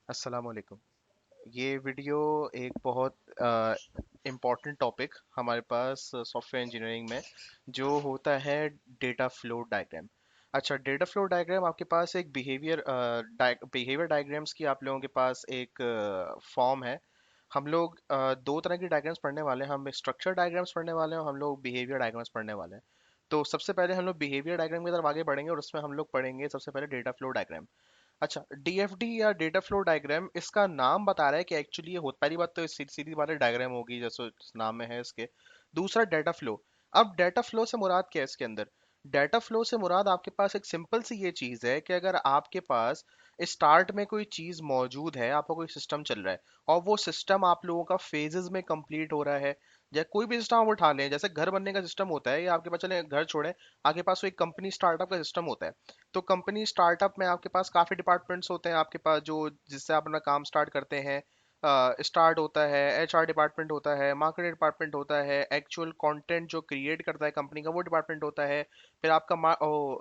अस्सलाम वालेकुम। ये वीडियो एक बहुत इम्पॉर्टेंट टॉपिक हमारे पास सॉफ्टवेयर इंजीनियरिंग में जो होता है डेटा फ्लो डायग्राम। अच्छा, डेटा फ्लो डायग्राम आपके पास एक बिहेवियर डायग्राम्स की आप लोगों के पास एक फॉर्म है। हम लोग दो तरह की डायग्राम्स पढ़ने वाले हैं। हम स्ट्रक्चर डायग्राम्स पढ़ने वाले हैं और हम लोग बिहेवियर डायग्राम्स पढ़ने वाले हैं। तो सबसे पहले हम लोग बिहेवियर डायग्राम की तरफ आगे बढ़ेंगे और उसमें हम लोग पढ़ेंगे सबसे पहले डेटा फ्लो डायग्राम। अच्छा, डीएफडी या डेटा फ्लो डायग्राम, इसका नाम बता रहा है कि एक्चुअली ये होता, पहली बात तो सीधी सीधी बात है, डायग्राम होगी जैसे इस नाम में है इसके। दूसरा, डेटा फ्लो। अब डेटा फ्लो से मुराद क्या है इसके अंदर? डेटा फ्लो से मुराद आपके पास एक सिंपल सी ये चीज है कि अगर आपके पास स्टार्ट में कोई चीज मौजूद है, आपका कोई सिस्टम चल रहा है और वो सिस्टम आप लोगों का फेजेस में कंप्लीट हो रहा है, या कोई भी सिस्टम आप उठा लें, जैसे घर बनने का सिस्टम होता है, या आपके पास, चले घर छोड़ें, आपके पास कोई कंपनी स्टार्टअप का सिस्टम होता है। तो कंपनी स्टार्टअप में आपके पास काफ़ी डिपार्टमेंट्स होते हैं आपके पास, जो जिससे आप अपना काम स्टार्ट करते हैं। स्टार्ट होता है, एचआर डिपार्टमेंट होता है, मार्केटिंग डिपार्टमेंट होता है, एक्चुअल कंटेंट जो क्रिएट करता है कंपनी का वो डिपार्टमेंट होता है। फिर आपका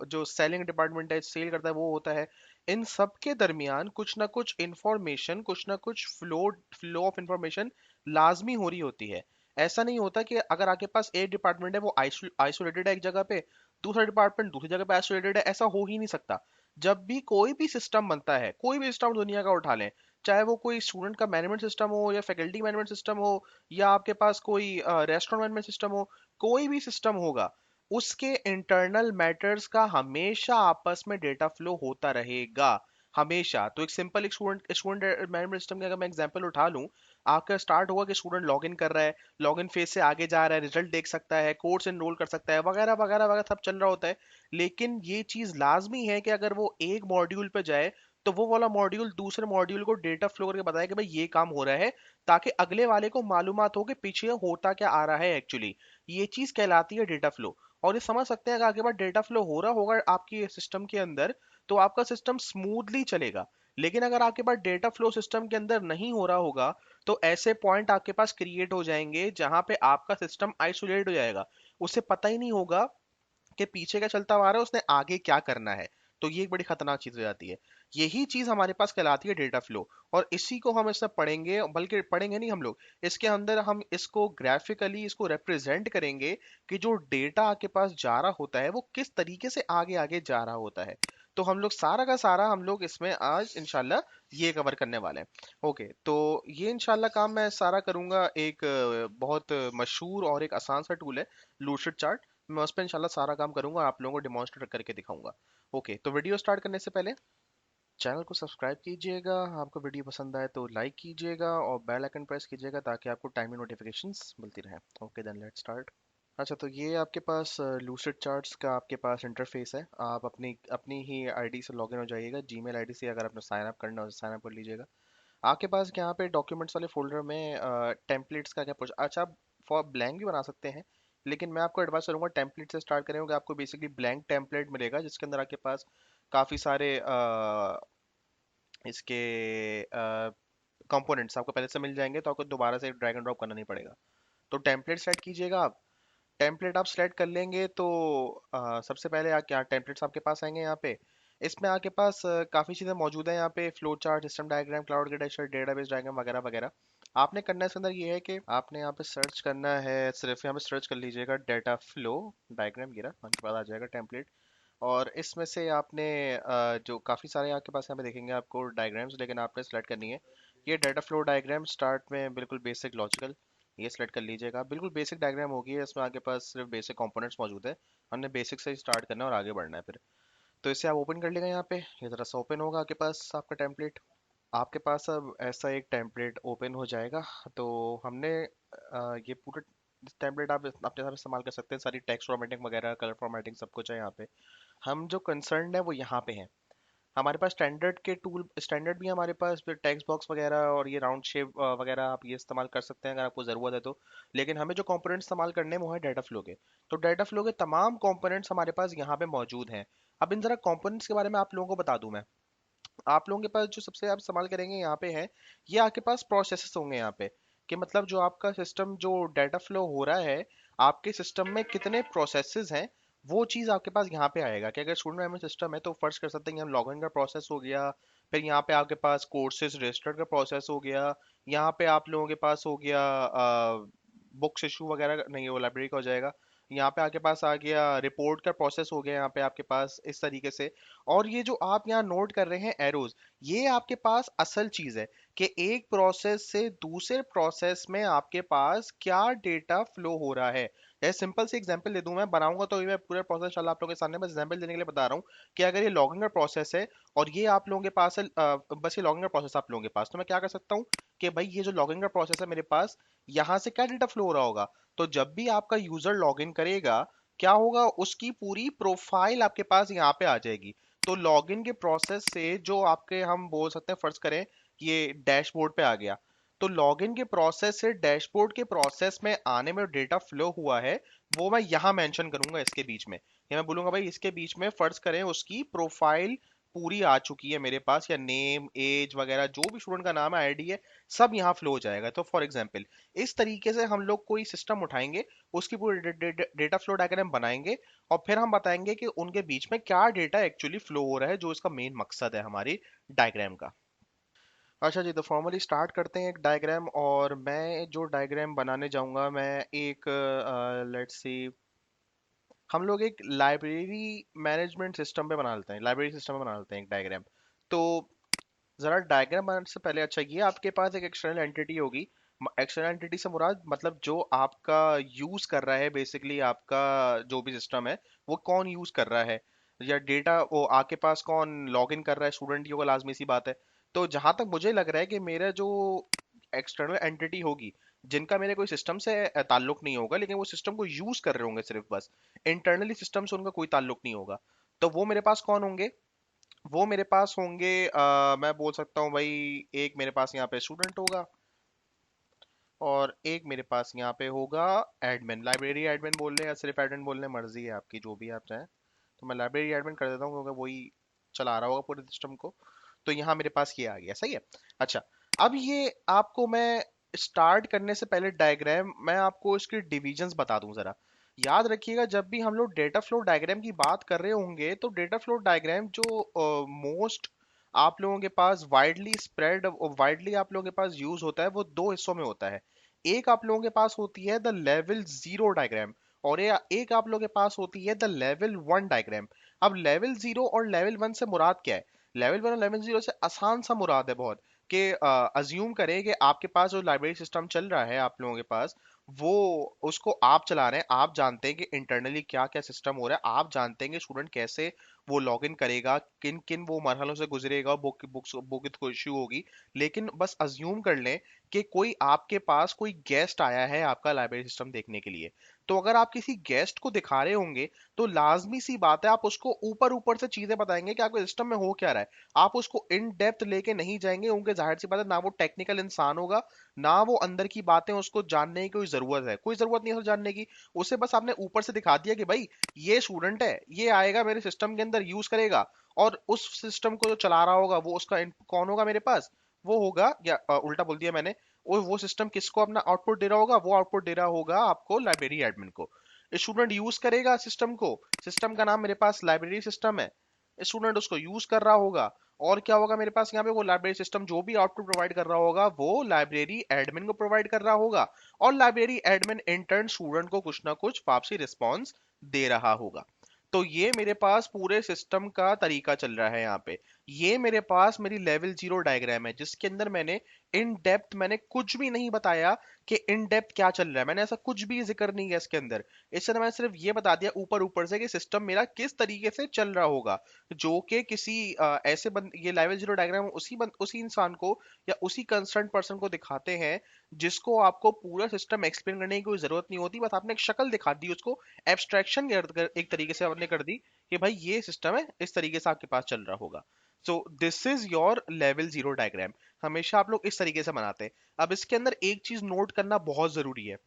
जो सेलिंग डिपार्टमेंट है, सेल करता है, वो होता है। इन सब के दरमियान कुछ ना कुछ इंफॉर्मेशन, कुछ ना कुछ फ्लो फ्लो ऑफ इंफॉर्मेशन लाजमी हो रही होती है। ऐसा नहीं होता कि अगर आपके पास एक डिपार्टमेंट है वो आइसोलेटेड है एक जगह पे, दूसरा डिपार्टमेंट दूसरी जगह पे आइसोलेटेड है, ऐसा हो ही नहीं सकता। जब भी कोई भी सिस्टम बनता है, कोई भी सिस्टम दुनिया का उठा लें, चाहे वो कोई स्टूडेंट का मैनेजमेंट सिस्टम हो या फैकल्टी मैनेजमेंट सिस्टम हो, या आपके पास कोई रेस्टोरेंट मैनेजमेंट सिस्टम हो, कोई भी सिस्टम होगा, उसके इंटरनल मैटर्स का हमेशा आपस में डेटा फ्लो होता रहेगा। हमेशा। तो एक सिंपल एक स्टूडेंट स्टूडेंट मैनेजमेंट सिस्टम का अगर मैं एग्जांपल उठा लूं, आपका स्टार्ट होगा कि स्टूडेंट लॉग इन कर रहा है, लॉग इन फेज से आगे जा रहा है, रिजल्ट देख सकता है, कोर्स एनरोल कर सकता है, वगैरह वगैरह वगैरह सब चल रहा होता है। लेकिन ये चीज लाजमी है कि अगर वो एक मॉड्यूल पे जाए, तो वो वाला मॉड्यूल दूसरे मॉड्यूल को डेटा फ्लो करके बताए कि भाई ये काम हो रहा है, ताकि अगले वाले को मालूमात हो कि पीछे होता क्या आ रहा है एक्चुअली। ये चीज कहलाती है डेटा फ्लो। और ये समझ सकते हैं कि आपके पास डेटा फ्लो हो रहा होगा आपके सिस्टम के अंदर, तो आपका सिस्टम स्मूथली चलेगा। लेकिन अगर आपके पास डेटा फ्लो सिस्टम के अंदर नहीं हो रहा होगा, तो ऐसे पॉइंट आपके पास क्रिएट हो जाएंगे जहां पे आपका सिस्टम आइसोलेट हो जाएगा। उसे पता ही नहीं होगा कि पीछे क्या चलता आ रहा है, उसने आगे क्या करना है। तो ये एक बड़ी खतरनाक चीज हो जाती है। यही चीज हमारे पास कहलाती है डेटा फ्लो। और इसी को हम इसमें पढ़ेंगे, बल्कि पढ़ेंगे नहीं हम लोग, इसके अंदर हम इसको ग्राफिकली इसको रिप्रेजेंट करेंगे कि जो डेटा आपके पास जा रहा होता है वो किस तरीके से आगे आगे जा रहा होता है। तो हम लोग सारा का सारा हम लोग इसमें आज इंशाल्लाह ये कवर करने वाले हैं। ओके, तो ये इंशाल्लाह काम मैं सारा करूंगा। एक बहुत मशहूर और एक आसान सा टूल है, लूसिड चार्ट। मैं उस पर इंशाल्लाह सारा काम करूंगा, आप लोगों को डिमॉन्स्ट्रेट करके दिखाऊंगा। ओके, तो वीडियो स्टार्ट करने से पहले चैनल को सब्सक्राइब कीजिएगा, आपको वीडियो पसंद आए तो लाइक कीजिएगा और बेल आइकन प्रेस कीजिएगा ताकि आपको टाइमली नोटिफिकेशंस मिलती रहे। Okay, then let's start. अच्छा, तो ये आपके पास लूसिड चार्ट्स का आपके पास इंटरफेस है। आप अपनी अपनी ही आईडी से लॉगिन हो जाइएगा, जीमेल आईडी से। अगर आपने साइन अप करना हो साइन अप कर लीजिएगा। आपके पास यहाँ पे डॉक्यूमेंट्स वाले फोल्डर में टेम्पलेट्स का क्या पूछ, अच्छा, आप फॉर ब्लैंक भी बना सकते हैं, लेकिन मैं आपको एडवाइस करूंगा टेम्पलेट से स्टार्ट करेंगे। आपको बेसिकली ब्लैंक टेम्पलेट मिलेगा जिसके अंदर आपके पास काफ़ी सारे इसके कंपोनेंट्स आपको पहले से मिल जाएंगे, तो आपको दोबारा से ड्रैग एंड ड्रॉप करना नहीं पड़ेगा। तो टेम्पलेट सेलेक्ट कीजिएगा आप। टेम्पलेट आप सेलेक्ट कर लेंगे तो सबसे पहले क्या टेम्पलेट्स आपके पास आएंगे यहाँ पे। इसमें आपके पास काफ़ी चीज़ें मौजूद हैं यहाँ पे, flow chart, system diagram, cloud गेटेशन, डेटाबेस डायग्राम, वगैरह वगैरह। आपने करना है इसके अंदर ये है कि आपने यहाँ पे सर्च करना है, सिर्फ यहाँ पे सर्च कर लीजिएगा डेटा फ्लो डायग्राम, गिरा आपके पास आ जाएगा टेम्पलेट। और इसमें से आपने जो काफ़ी सारे आपके पास यहाँ पे देखेंगे आपको डायग्राम्स, लेकिन आपने सेलेक्ट करनी है ये डेटा फ्लो डायग्राम। स्टार्ट में बिल्कुल बेसिक लॉजिकल, ये सिलेक्ट कर लीजिएगा। बिल्कुल बेसिक डायग्राम होगी, इसमें आपके पास सिर्फ बेसिक कंपोनेंट्स मौजूद है। हमने बेसिक से ही स्टार्ट करना है और आगे बढ़ना है फिर। तो इसे आप ओपन कर लेगा यहाँ पे, ये ज़रा सा ओपन होगा आपके पास आपका टेम्पलेट। आपके पास अब ऐसा एक टेम्पलेट ओपन हो जाएगा। तो हमने ये पूरा टेम्पलेट आप अपने हिसाब से इस्तेमाल कर सकते हैं, सारी टेक्स्ट फॉर्मेटिंग वगैरह, कलर फॉर्मेटिंग, सब कुछ है यहाँ पे। हम जो कंसर्न है वो यहाँ पे हैं। हमारे पास स्टैंडर्ड के टूल, स्टैंडर्ड भी है हमारे पास, फिर टेक्स्ट बॉक्स वगैरह और ये राउंड शेप वगैरह आप ये इस्तेमाल कर सकते हैं अगर आपको ज़रूरत है तो। लेकिन हमें जो कंपोनेंट्स इस्तेमाल करने हैं वो है डाटा फ्लो के। तो डाटा फ्लो के तमाम कंपोनेंट्स हमारे पास यहाँ पे मौजूद हैं। अब इन ज़रा कंपोनेंट्स के बारे में आप लोगों को बता दूं मैं। आप लोगों के पास जो सबसे आप इस्तेमाल करेंगे यहाँ पे है, ये आपके पास प्रोसेसेस होंगे यहाँ पे। कि मतलब जो आपका सिस्टम, जो डाटा फ्लो हो रहा है, आपके सिस्टम में कितने प्रोसेसेस हैं, वो चीज़ आपके पास यहाँ पे आएगा। कि अगर स्टूडेंट मेमोरी सिस्टम है तो फर्ज कर सकते हैं कि हम लॉगिन का प्रोसेस हो गया, फिर यहाँ पे आपके पास कोर्सेज रजिस्टर्ड का प्रोसेस हो गया। यहाँ पे आप लोगों के पास हो गया बुक्स इशू वगैरह नहीं, वो लाइब्रेरी का हो जाएगा। यहाँ पे आपके पास आ गया रिपोर्ट का प्रोसेस हो गया यहाँ पे आपके पास इस तरीके से। और ये जो आप यहाँ नोट कर रहे हैं एरोज, ये आपके पास असल चीज है कि एक प्रोसेस से दूसरे प्रोसेस में आपके पास क्या डेटा फ्लो हो रहा है। जैसे सिंपल से एग्जांपल दे दूं, मैं बनाऊंगा तो ये मैं पूरा प्रोसेस चला आप लोगों के सामने बस एग्जांपल देने के लिए बता रहा हूँ कि अगर ये लॉगिंग का प्रोसेस है और ये आप लोगों के पास है, बस ये लॉगिंग का प्रोसेस आप लोगों के पास, तो मैं क्या कर सकता हूँ कि भाई ये जो लॉगिंग का प्रोसेस है मेरे पास, यहाँ से क्या डेटा फ्लो हो रहा होगा। तो जब भी आपका यूजर लॉगिन करेगा, क्या होगा, उसकी पूरी प्रोफाइल आपके पास यहाँ पे आ जाएगी। तो लॉगिन के प्रोसेस से जो आपके हम बोल सकते हैं, फर्ज करें ये डैशबोर्ड पे आ गया, तो लॉगिन के प्रोसेस से डैशबोर्ड के प्रोसेस में आने में डेटा फ्लो हुआ है, वो मैं यहाँ मेंशन करूंगा इसके बीच में। या मैं बोलूंगा भाई इसके बीच में फर्ज करें उसकी प्रोफाइल पूरी आ चुकी है मेरे पास, या नेम एज वगैरह जो भी स्टूडेंट का नाम है आईडी है, सब यहाँ फ्लो हो जाएगा। तो फॉर एग्जांपल इस तरीके से हम लोग कोई सिस्टम उठाएंगे, उसकी पूरी डेटा फ्लो डायग्राम बनाएंगे, और फिर हम बताएंगे कि उनके बीच में क्या डेटा एक्चुअली फ्लो हो रहा है, जो इसका मेन मकसद है हमारी डायग्राम का। अच्छा जी, तो फॉर्मली स्टार्ट करते हैं एक डायग्राम। और मैं जो डायग्राम बनाने जाऊंगा, मैं एक लेट्स सी, हम लोग एक लाइब्रेरी मैनेजमेंट सिस्टम पे बना लेते हैं, लाइब्रेरी सिस्टम पे बना लेते हैं एक डायग्राम। तो जरा डायग्राम बनाने से पहले, अच्छा ये आपके पास एक एक्सटर्नल एंटिटी होगी। एक्सटर्नल एंटिटी से मुराद मतलब जो आपका यूज कर रहा है, बेसिकली आपका जो भी सिस्टम है वो कौन यूज कर रहा है, या डेटा वो आपके पास कौन लॉग इन कर रहा है, स्टूडेंट ही होगा, लाजमी सी बात है। तो जहां तक मुझे लग रहा है कि मेरा जो एक्सटर्नल एंटिटी होगी, जिनका मेरे कोई सिस्टम से ताल्लुक नहीं होगा, लेकिन वो सिस्टम को यूज कर रहे होंगे सिर्फ बस, इंटरनली सिस्टम से उनका कोई ताल्लुक नहीं होगा, तो वो मेरे पास कौन होंगे? वो मेरे पास होंगे, मैं बोल सकता हूँ भाई, एक मेरे पास यहाँ पे स्टूडेंट होगा, और एक मेरे पास यहाँ पे होगा एडमिन, लाइब्रेरी एडमिन बोल लें या सिर्फ एडमिन बोल लें, मर्जी है आपकी, जो भी आप चाहें। तो मैं लाइब्रेरी एडमिन कर देता हूँ क्योंकि वही चला रहा होगा पूरे सिस्टम को। तो यहाँ मेरे पास ये आ गया, सही है। अच्छा, अब ये आपको मैं स्टार्ट करने से पहले डायग्राम मैं आपको इसके डिविजन्स बता दूं जरा। याद रखिएगा, जब भी हम लोग डेटा फ्लो डायग्राम की बात कर रहे होंगे, तो डेटा फ्लो डायग्राम जो मोस्ट आप लोगों के पास वाइडली स्प्रेड, वाइडली आप लोगों के पास यूज होता है, वो दो हिस्सों में होता है। एक आप लोगों के पास होती है द लेवल जीरो डायग्राम, और एक आप लोगों के पास होती है द लेवल वन डायग्राम। अब लेवल जीरो और लेवल वन से मुराद क्या है? लेवल वन और लेवल जीरो से आसान सा मुराद है बहुत, कि अज्यूम करें कि आपके पास जो लाइब्रेरी सिस्टम चल रहा है आप लोगों के पास, वो उसको आप चला रहे हैं, आप जानते हैं कि इंटरनली क्या क्या सिस्टम हो रहा है, आप जानते हैं कि स्टूडेंट कैसे वो लॉग इन करेगा, किन किन वो मरहलों से गुजरेगा, बुक को इश्यू होगी। लेकिन बस अज्यूम कर लें कि कोई आपके पास कोई गेस्ट आया है आपका लाइब्रेरी सिस्टम देखने के लिए। तो अगर आप किसी गेस्ट को दिखा रहे होंगे, तो लाजमी सी बात है आप उसको ऊपर ऊपर से चीजें बताएंगे कि आपके सिस्टम में हो क्या रहा है। आप उसको इन डेप्थ लेके नहीं जाएंगे, उनके जाहिर सी बात है ना वो टेक्निकल इंसान होगा, ना वो अंदर की बातें उसको जानने की कोई जरूरत है, कोई जरूरत नहीं है उसे जानने की। उसे बस आपने ऊपर से दिखा दिया कि भाई ये स्टूडेंट है, ये आएगा मेरे सिस्टम के अंदर यूज करेगा, और उस सिस्टम को जो चला रहा होगा वो उसका कौन होगा मेरे पास? वो होगा, या उल्टा बोल दिया मैंने, वो सिस्टम किसको अपना आउटपुट दे रहा होगा? वो आउटपुट दे रहा होगा आपको लाइब्रेरी एडमिन को। स्टूडेंट यूज करेगा सिस्टम को, सिस्टम का नाम मेरे पास लाइब्रेरी सिस्टम है, स्टूडेंट उसको यूज कर रहा होगा, और क्या होगा मेरे पास यहाँ पे, वो लाइब्रेरी सिस्टम जो भी आउटपुट प्रोवाइड कर रहा होगा वो लाइब्रेरी एडमिन को प्रोवाइड कर रहा होगा, और लाइब्रेरी एडमिन इंटर्न स्टूडेंट को कुछ ना कुछ वापसी रिस्पॉन्स दे रहा होगा। तो ये मेरे पास पूरे सिस्टम का तरीका चल रहा है यहाँ पे। ये मेरे पास मेरी लेवल जीरो डायग्राम है, जिसके अंदर मैंने इन डेप्थ मैंने कुछ भी नहीं बताया कि इन डेप्थ क्या चल रहा है, मैंने ऐसा कुछ भी जिक्र नहीं किया इसके अंदर। इससे मैंने सिर्फ ये बता दिया ऊपर ऊपर से कि सिस्टम मेरा किस तरीके से चल रहा होगा, जो कि किसी ऐसे ये लेवल जीरो डायग्राम उसी इंसान को या उसी कंसर्न पर्सन को दिखाते हैं, जिसको आपको पूरा सिस्टम एक्सप्लेन करने की कोई जरूरत नहीं होती, बस आपने एक शक्ल दिखा दी उसको, एब्स्ट्रैक्शन एक तरीके से आपने कर दी कि भाई ये सिस्टम है, इस तरीके से आपके पास चल रहा होगा। So this is your level zero diagram. हमेशा आप लोग इस तरीके से बनाते हैं। अब इसके अंदर एक चीज नोट करना बहुत जरूरी है,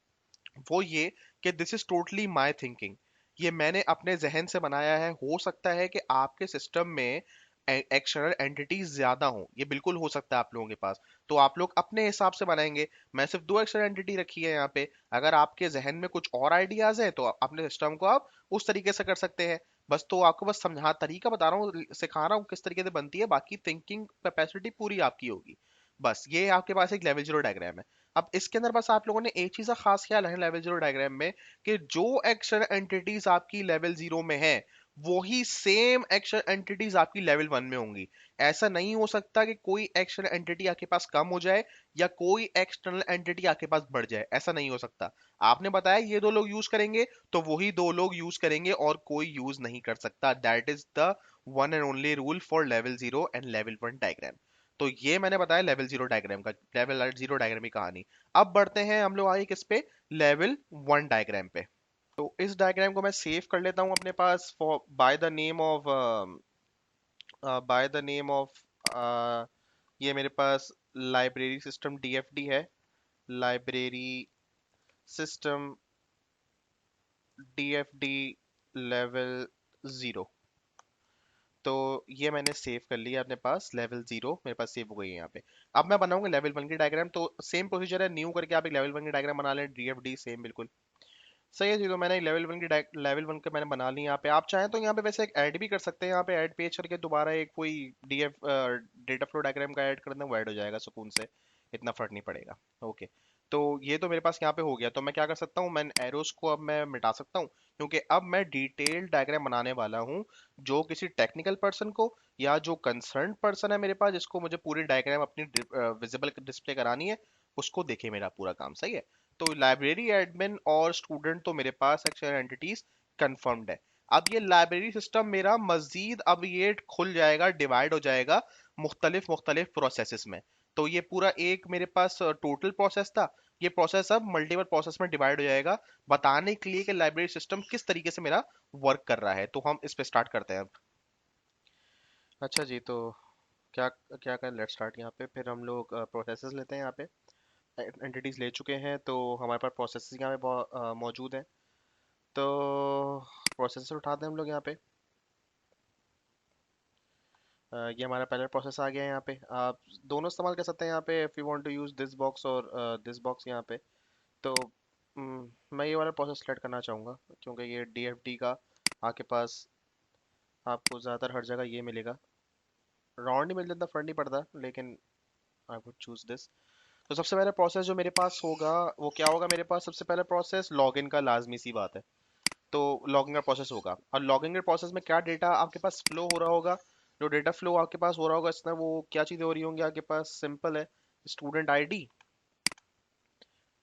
वो ये कि this is totally my thinking. ये मैंने अपने जहन से बनाया है, हो सकता है कि आपके सिस्टम में एक्सटर्नल एंटिटीज ज्यादा हो, ये बिल्कुल हो सकता है आप लोगों के पास, तो आप लोग अपने हिसाब से बनाएंगे। मैं सिर्फ दो एक्सटर्नल एंटिटी रखी है यहाँ पे, अगर आपके जहन में कुछ और आइडियाज हैं तो अपने सिस्टम को आप उस तरीके से कर सकते हैं। बस तो आपको बस समझा तरीका बता रहा हूँ, सिखा रहा हूँ किस तरीके से बनती है, बाकी थिंकिंग कैपेसिटी पूरी आपकी होगी। बस ये आपके पास एक लेवल जीरो डायग्राम है। अब इसके अंदर बस आप लोगों ने एक चीज का खास ख्याल है लेवल जीरो डायग्राम में, कि जो एक्शन एंटिटीज आपकी लेवल जीरो में है वही सेम एक्शन एंटिटीज आपकी लेवल वन में होंगी। ऐसा नहीं हो सकता कि कोई एक्शन एंटिटी आपके पास कम हो जाए या कोई एक्सटर्नल एंटिटी आपके पास बढ़ जाए, ऐसा नहीं हो सकता। आपने बताया ये दो लोग यूज करेंगे तो वही दो लोग यूज करेंगे और कोई यूज नहीं कर सकता। That is the one and only rule for level zero and level one diagram. तो ये मैंने बताया लेवल जीरो डायग्राम का, लेवल जीरो डायग्राम की कहानी। अब बढ़ते हैं हम लोग आगे किस पे, लेवल वन डायग्राम पे। तो इस डायग्राम को मैं सेव कर लेता हूँ अपने पास for by the name of ये मेरे पास लाइब्रेरी सिस्टम डीएफडी है, library system DFD level zero. तो ये मैंने सेव कर लिया अपने पास, लेवल जीरो मेरे पास सेव हो गई है यहाँ पे। अब मैं बनाऊंगा लेवल वन की डायग्राम। तो सेम प्रोसीजर है, न्यू करके आप एक लेवल वन की डायग्राम बना लें, डीएफडी सेम बिल्कुल सही है जी। तो मैंने लेवल वन की लेवल वन का मैंने बना ली यहाँ पे। आप चाहें तो यहाँ पे वैसे एक ऐड भी कर सकते हैं, यहाँ पे ऐड पेज करके दोबारा एक कोई डीएफ डेटा फ्लो डायग्राम का ऐड कर दें, वो ऐड हो जाएगा सुकून से, इतना फर्क नहीं पड़ेगा। ओके, तो ये तो मेरे पास यहाँ पे हो गया। तो मैं क्या कर सकता हूँ, मैं एरोस को अब मैं मिटा सकता हूँ, क्योंकि अब मैं डिटेल डायग्राम बनाने वाला हूँ जो किसी टेक्निकल पर्सन को या जो कंसर्न पर्सन है मेरे पास, जिसको मुझे पूरी डायग्राम अपनी विजिबल डिस्प्ले करानी है, उसको देखे मेरा पूरा काम। सही है। तो लाइब्रेरी एडमिन और स्टूडेंट तो मेरे पास एक्शन एंटिटीज कंफर्म्ड है। अब ये लाइब्रेरी सिस्टम मेरा मजीद अब ये खुल जाएगा, डिवाइड हो जाएगा मुख्तलिफ मुख्तलिफ प्रोसेसेस में। तो ये पूरा एक मेरे पास टोटल प्रोसेस था, ये प्रोसेस अब मल्टीपल प्रोसेस में डिवाइड हो जाएगा, बताने के लिए कि लाइब्रेरी सिस्टम किस तरीके से मेरा वर्क कर रहा है। तो हम इस पे स्टार्ट करते हैं अब। अच्छा जी, तो क्या क्या कर, लेट्स स्टार्ट। यहाँ पे फिर हम लोग प्रोसेसेस लेते हैं। यहाँ पे एंटिटीज ले चुके हैं, तो हमारे पास प्रोसेसेस यहाँ पे मौजूद हैं। तो प्रोसेसर उठाते हैं हम लोग यहाँ पे। ये हमारा पहला प्रोसेस आ गया है। यहाँ पे आप दोनों इस्तेमाल कर सकते हैं यहाँ पे, if you want to use this box और दिस बॉक्स यहाँ पे। तो मैं ये वाला प्रोसेस सेलेक्ट करना चाहूँगा, क्योंकि ये डीएफडी का आपके पास आपको ज़्यादातर हर जगह ये मिलेगा। राउंड ही मिल जाता, फर्क नहीं पड़ता, लेकिन आई वुड चूज़ दिस। तो सबसे पहला प्रोसेस जो मेरे पास होगा वो क्या होगा, मेरे पास सबसे पहला प्रोसेस लॉगिन का, लाजमी सी बात है। तो लॉगिंग का प्रोसेस होगा, और लॉगिंग के प्रोसेस में क्या डेटा आपके पास फ्लो हो रहा होगा, जो डेटा फ्लो आपके पास हो रहा होगा इसमें वो क्या चीज़ें हो रही होंगी आपके पास, सिंपल है, student ID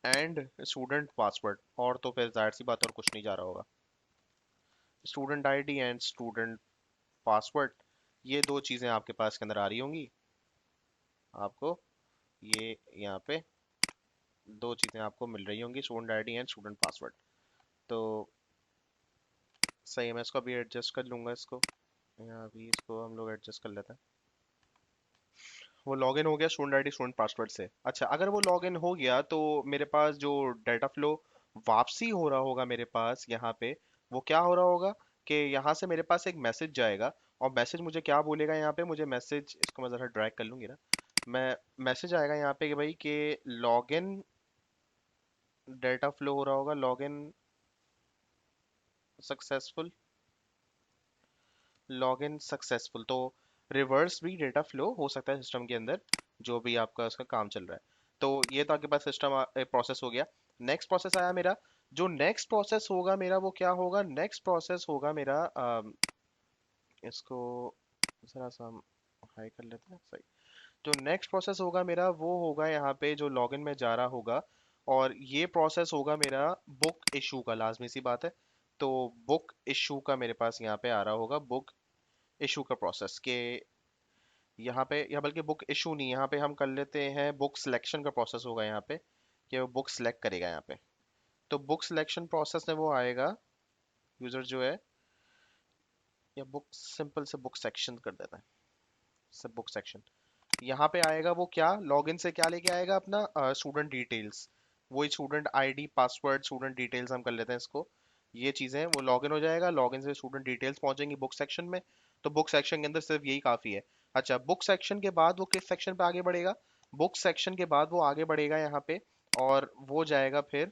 and student password. और तो फिर जाहिर सी बात है और कुछ नहीं जा रहा होगा। Student ID and student password, ये दो चीज़ें आपके पास के अंदर आ रही होंगी आपको, ये यहाँ पे दो चीज़ें आपको मिल रही होंगी, student ID and student password. तो सही है, मैं इसको अभी एडजस्ट कर लूँगा इसको, यहाँ अभी इसको हम लोग एडजस्ट कर लेते हैं। वो लॉगिन हो गया स्टूडेंट आईडी स्टूडेंट पासवर्ड से। अच्छा, अगर वो लॉगिन हो गया तो मेरे पास जो डाटा फ्लो वापसी हो रहा होगा मेरे पास यहाँ पे, वो क्या हो रहा होगा कि यहाँ से मेरे पास एक मैसेज जाएगा, और मैसेज मुझे क्या बोलेगा यहाँ पे, मुझे मैसेज, इसको मैं ज़रा ड्रैग कर लूँगी ना, मैं मैसेज आएगा यहाँ पे कि भाई कि लॉगिन डाटा फ्लो हो रहा होगा, लॉगिन सक्सेसफुल, लॉगिन सक्सेसफुल। तो रिवर्स भी डेटा फ्लो हो सकता है सिस्टम के अंदर, जो भी आपका उसका काम चल रहा है। तो ये तो आपके पास सिस्टम प्रोसेस हो गया। नेक्स्ट प्रोसेस आया मेरा। जो नेक्स्ट प्रोसेस होगा मेरा वो क्या होगा, नेक्स्ट प्रोसेस होगा मेरा इसको जरा सा हम हाई कर लेते हैं। सही। जो नेक्स्ट प्रोसेस होगा मेरा वो होगा यहाँ पे जो लॉगिन में जा रहा होगा, और ये प्रोसेस होगा मेरा बुक इशू का, लाजमी सी बात है। तो बुक इशू का मेरे पास यहाँ पे आ रहा होगा, बुक इशू का प्रोसेस के यहाँ पे, या बल्कि बुक इशू नहीं, यहाँ पे हम कर लेते हैं बुक सिलेक्शन का प्रोसेस होगा यहाँ पे, कि वो बुक सिलेक्ट करेगा यहाँ पे। तो बुक सिलेक्शन प्रोसेस में वो आएगा, यूजर जो है, या बुक सिंपल से बुक सेक्शन कर देता है, सब बुक सेक्शन। यहाँ पे आएगा वो क्या, लॉगिन से क्या लेके आएगा अपना स्टूडेंट डिटेल्स, वही student ID password student details हम कर लेते हैं इसको। ये चीजें वो लॉगिन हो जाएगा, लॉगिन से स्टूडेंट डिटेल्स पहुंचेंगी बुक सेक्शन में। तो बुक सेक्शन के अंदर सिर्फ यही काफी है। अच्छा, बुक सेक्शन के बाद वो किस सेक्शन पे आगे बढ़ेगा, बुक सेक्शन के बाद वो आगे बढ़ेगा यहाँ पे, और वो जाएगा फिर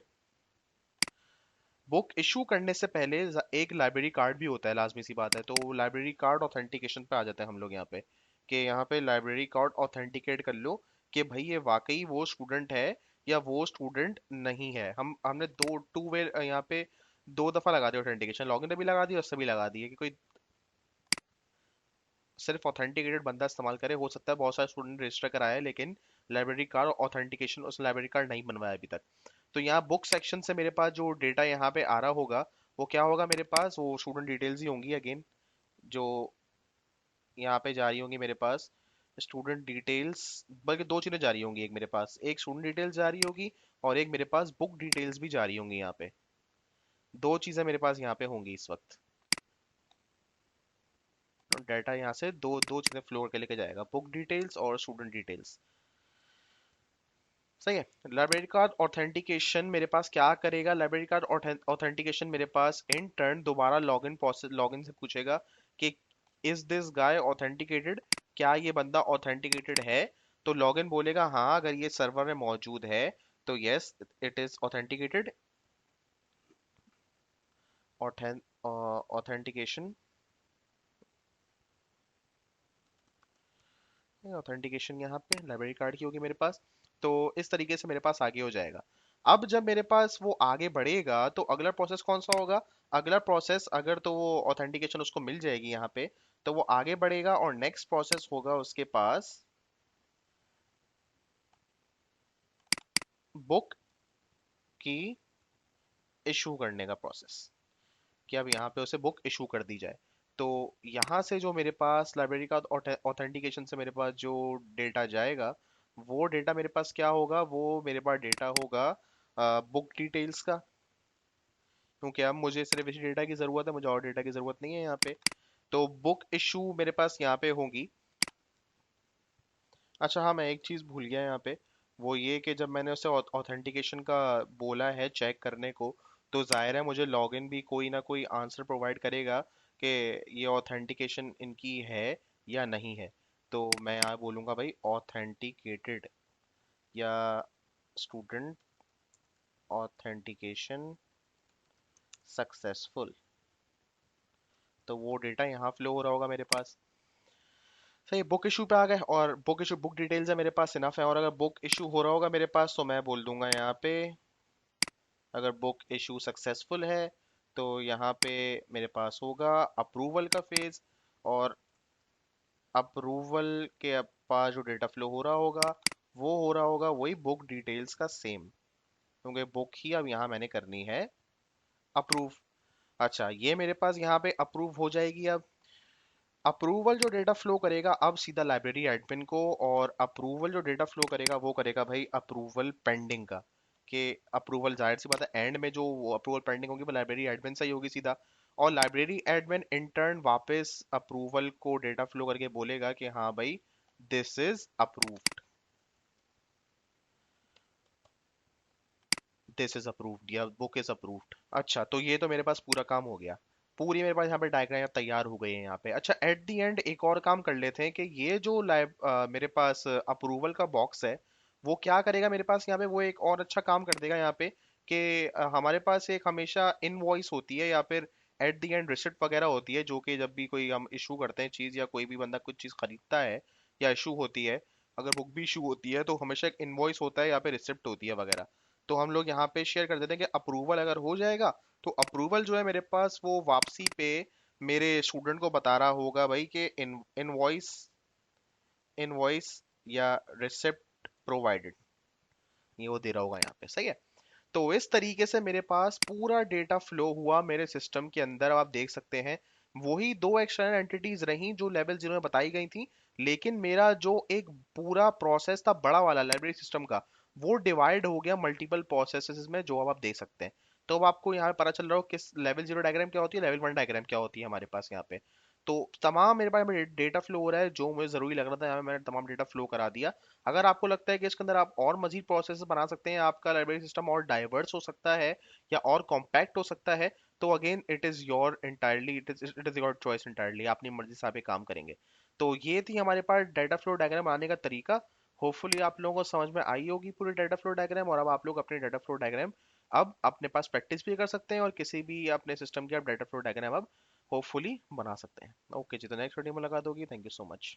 बुक इशू करने से पहले एक लाइब्रेरी कार्ड भी होता है, लाजमी सी बात है। तो लाइब्रेरी कार्ड ऑथेंटिकेशन पे आ जाते हैं हम लोग यहाँ पे, कि यहाँ पे लाइब्रेरी कार्ड ऑथेंटिकेट कर लो कि भाई ये वाकई वो स्टूडेंट है या वो स्टूडेंट नहीं है। हमने दो टू वे यहाँ पे दो दफा लगा दिया ऑथेंटिकेशन, लॉगिन पे भी लगा दिया, उससे भी लगा दिया, कि कोई सिर्फ ऑथेंटिकेटेड बंदा इस्तेमाल करे। हो सकता है बहुत सारे स्टूडेंट रजिस्टर कराया है लेकिन लाइब्रेरी कार्ड ऑथेंटिकेशन उस लाइब्रेरी कार्ड नहीं बनवाया अभी तक। तो यहाँ बुक सेक्शन से मेरे पास जो डेटा यहाँ पे आ रहा होगा, वो क्या होगा मेरे पास, वो स्टूडेंट डिटेल्स ही होंगी अगेन, जो यहाँ पे जा रही होंगी मेरे पास। स्टूडेंट डिटेल्स, बल्कि दो चीज़ें जा रही होंगी, एक मेरे पास एक स्टूडेंट डिटेल्स जा रही होगी और एक मेरे पास बुक डिटेल्स भी जा रही होंगी यहाँ पे। दो चीज़ें मेरे पास यहाँ पे होंगी इस वक्त। डाटा यहाँ से दो दो चीज़ें फ्लोर के लेके जाएगा, बुक डिटेल्स और स्टूडेंट डिटेल्स। सही है। लाइब्रेरी कार्ड ऑथेंटिकेशन मेरे पास क्या करेगा, लाइब्रेरी कार्ड ऑथेंटिकेशन मेरे पास इन टर्न दोबारा लॉगिन प्रोसेस, लॉगिन से पूछेगा कि इज दिस गाय ऑथेंटिकेटेड, क्या ये बंदा ऑथेंटिकेटेड है। तो लॉगिन बोलेगा हाँ, अगर ये सर्वर में मौजूद है तो yes it is authenticated. Authentication, authentication यहाँ पे लाइब्रेरी कार्ड की होगी मेरे पास। तो इस तरीके से मेरे पास आगे हो जाएगा। अब जब मेरे पास वो आगे बढ़ेगा तो अगला प्रोसेस कौन सा होगा, अगला प्रोसेस अगर तो वो ऑथेंटिकेशन उसको मिल जाएगी यहाँ पे, तो वो आगे बढ़ेगा और नेक्स्ट प्रोसेस होगा उसके पास बुक की इशू करने का प्रोसेस, कि अब यहाँ पे उसे बुक इशू कर दी जाए। तो यहाँ से जो मेरे पास लाइब्रेरी का ऑथेंटिकेशन से मेरे पास जो डेटा जाएगा, वो डेटा मेरे पास क्या होगा, वो मेरे पास डेटा होगा बुक डिटेल्स का, क्योंकि अब मुझे सिर्फ इसी डेटा की ज़रूरत है, मुझे और डेटा की ज़रूरत नहीं है यहाँ पे। तो बुक इशू मेरे पास यहाँ पे होगी। अच्छा हाँ, मैं एक चीज़ भूल गया यहाँ पे, वो ये कि जब मैंने उसे ऑथेंटिकेशन का बोला है चेक करने को, तो जाहिर है मुझे लॉगिन भी कोई ना कोई आंसर प्रोवाइड करेगा कि ये ऑथेंटिकेशन इनकी है या नहीं है। तो मैं यहाँ बोलूँगा भाई ऑथेंटिकेटेड या स्टूडेंट ऑथेंटिकेशन सक्सेसफुल। तो वो डेटा यहाँ फ्लो हो रहा होगा मेरे पास। सही, बुक इशू पे आ गए और बुक इशू बुक डिटेल्स है मेरे पास, इनफ है। और अगर बुक इशू हो रहा होगा मेरे पास तो मैं बोल दूंगा यहाँ पे, अगर बुक इशू सक्सेसफुल है तो यहाँ पे मेरे पास होगा अप्रूवल का फेज। और अप्रूवल के पास जो डेटा फ्लो हो रहा होगा, वो हो रहा होगा वही बुक डिटेल्स का सेम, क्योंकि बुक ही अब यहाँ मैंने करनी है अप्रूव। अच्छा, ये मेरे पास यहाँ पे अप्रूव हो जाएगी। अब अप्रूवल जो डेटा फ्लो करेगा अब सीधा लाइब्रेरी एडमिन को, और अप्रूवल जो डेटा फ्लो करेगा वो करेगा भाई अप्रूवल पेंडिंग का, कि अप्रूवल जाहिर सी बात है एंड में जो अप्रूवल पेंडिंग होगी वो लाइब्रेरी एडमिन से ही होगी सीधा। और लाइब्रेरी एडमिन इंटर्न वापस अप्रूवल को डेटा फ्लो करके बोलेगा कि हाँ भाई this is approved, this is approved या बुक इज अप्रूव्ड। अच्छा, तो ये तो मेरे पास पूरा काम हो गया, पूरी मेरे पास यहाँ पे डायग्राम तैयार हो गई है यहाँ पे। अच्छा, एट द एंड एक और काम कर लेते हैं कि ये जो मेरे पास अप्रूवल का बॉक्स है, वो क्या करेगा मेरे पास यहाँ पे, वो एक और अच्छा काम कर देगा यहाँ पे, कि हमारे पास एक हमेशा इनवॉइस होती है या फिर एट द एंड रिसिप्ट वगैरह होती है, जो कि जब भी कोई हम इशू करते हैं चीज़ या कोई भी बंदा कुछ चीज़ खरीदता है या इशू होती है, अगर बुक भी इशू होती है तो हमेशा एक इनवॉइस होता है या फिर रिसिप्ट होती है वगैरह। तो हम लोग यहाँ पे शेयर कर देते हैं कि अप्रूवल अगर हो जाएगा तो अप्रूवल जो है मेरे पास वो वापसी पे मेरे स्टूडेंट को बता रहा होगा भाई कि इनवॉइस इनवॉइस या रिसिप्ट प्रोवाइडेड, ये वो दे रहा होगा यहाँ पे। सही है। तो इस तरीके से मेरे पास पूरा डेटा फ्लो हुआ मेरे सिस्टम के अंदर। अब आप देख सकते हैं वही दो एक्सटर्नल एंटिटीज रहीं जो लेवल 0 में बताई गई थी, लेकिन मेरा जो एक पूरा प्रोसेस था बड़ा वाला लाइब्रेरी सिस्टम का, वो डिवाइड हो गया मल्टीपल प्रोसेसेस में, जो अब आप देख सकते हैं। तो अब आपको यहाँ पे पता चल रहा हो किस लेवल 0 डायग्राम क्या होती है, लेवल 1 डायग्राम क्या होती है हमारे पास यहाँ पे। तो तमाम मेरे पास डेटा फ्लो हो रहा है, जो मुझे जरूरी लग रहा था यहाँ पे मैंने तमाम डेटा फ्लो करा दिया। अगर आपको लगता है कि इसके अंदर आप और मजीद प्रोसेस बना सकते हैं, आपका लाइब्रेरी सिस्टम और डाइवर्स हो सकता है या और कॉम्पैक्ट हो सकता है, तो again it is your entirely, it is your choice entirely, अपनी मर्जी से आप ये काम करेंगे। तो ये थी हमारे पास डाटा फ्लो डायग्राम बनाने का तरीका। होपफुली आप लोगों को समझ में आई होगी पूरी डाटा फ्लो डायग्राम, और अब आप लोग अपने डाटा फ्लो डायग्राम अब अपने पास प्रैक्टिस भी कर सकते हैं और किसी भी अपने सिस्टम की आप डाटा फ्लो डायग्राम अब होपफुली बना सकते हैं। ओके जी, तो नेक्स्ट वीडियो में मुलाकात होगी। Thank you so much.